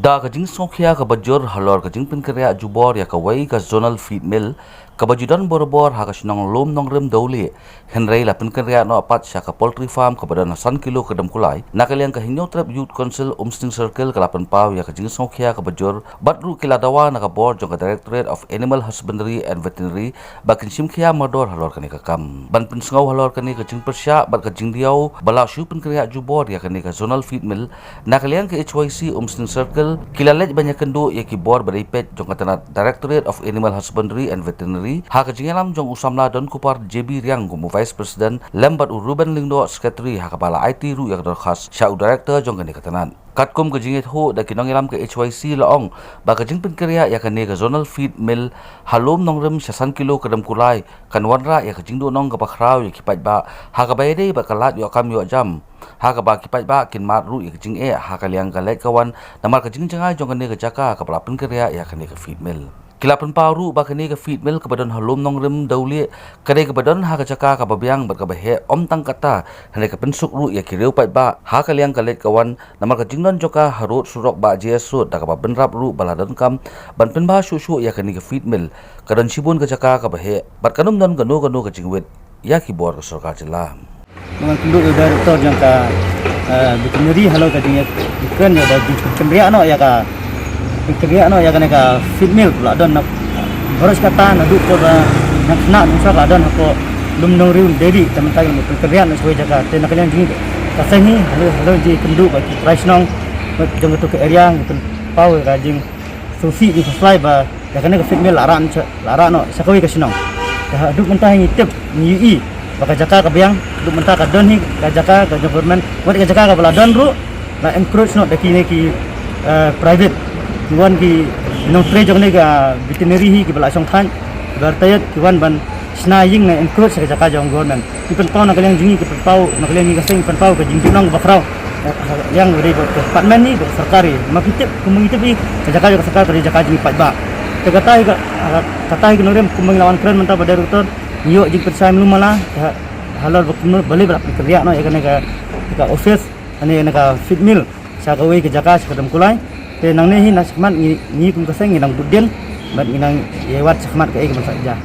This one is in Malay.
Da ka jing songkhia ka bajor halor ka jing penkeria jubor ya ka wai ka zonal feed mill ka bajudan bor-bor ha ka sinong lom nong rem dawli henrei la penkeria no apat sya ka poultry farm ka badan 1 kilo ka dam kulai nakaliang ka hinyo trap youth council umsting circle ka lapan pau ya ka jing songkhia ka bajor batru kiladawa na ka board jong ka directorate of animal husbandry and veterinary bakin simkhia modor halor ka ni ka kam ban pinsngau halor ka ni ka jing persya bat ka jing diau bala shu penkeria jubor ya ka ni ka zonal feed mill nakaliang ka HYC umsting circle kilalet banyak kendu ya kibor beripet jong katana Directorate of Animal Husbandry and Veterinary ha kajingalam jong usamla don kupar JB Riang gumu Vice President lembat Ruben Lingdo Secretary ha kepala IT ru ya khas sya director jong kani katanan katkum kajingit ho da kinongilam ke HYC laong ba kajing penkeria ya kani ka zonal feed mill halom nongrem 1 kilo kadam kulai kanwanra ya kajing do nong kapakrau ya kipat ba ha kabayde ba kalat yo kam yo jam ha ka ba kipat ba kin maru ya kajing ha kaliang kalek kawan namar kajing jangai jong kani ka jaka kapala penkeria ya kani ka feed mill kilapan paru ba kani ka feed mill kebadan halom nongrem dauli kade kebadan ha ka jaka ka babiang ber ka bahe om tang kata hane ka pensuk ru ya kireu pat ba ha kaliang kalek kawan namar kajing non joka harut surok ba jesut da ka ba benrap ru baladan kam ban pen ba shu ya kani ka feed mill kadan sibun ka jaka ka bahe bat kanum non ganu kajing wet ya kibor ka sarkar jela dengan penduduk director yang ka veterinary halo ka dinga ikan ya da kemria no ya ka kemria no ya ka feed mill pula don harus kata na duk ko nak nak nusa ka don ko lum nong riun dairy teman tay mo kemria no suai jaga te nak yang jingi ka sahi halo ji penduduk ba price nong jong tu ke area ngipun pau ka jing sufi di supply ba ya ka feed mill lara no sakawi ka sinong ka duk mentah ngitip ni baka jaka ka biang duk mentah ka don hi ka jaka ka government wat ka jaka ka bala don ru la encourage no daki ne ki private kiwan ki no tre jong ne ka veterinary hi ki bala song than gartayat kiwan ban snaying na encourage ka jaka jong government ipen pau na kaliang jingi ki pau na kaliang ka sing pen pau ka jing pinong bakrau yang dari department ni sarkari makitip kumungitip hi ka jaka ka sarkari jaka jingi pat ba katai kinurem kumang lawan keren mentah pada doktor yo jing persai melumala halal bekumur balik berapa kerja no ya ka office ane ka feed mill sa kawai ke jaka sa kadam kulai te nang ne hi nasmat ni kum kaseng nang budden bat nang yewat sakmat ka e ka saja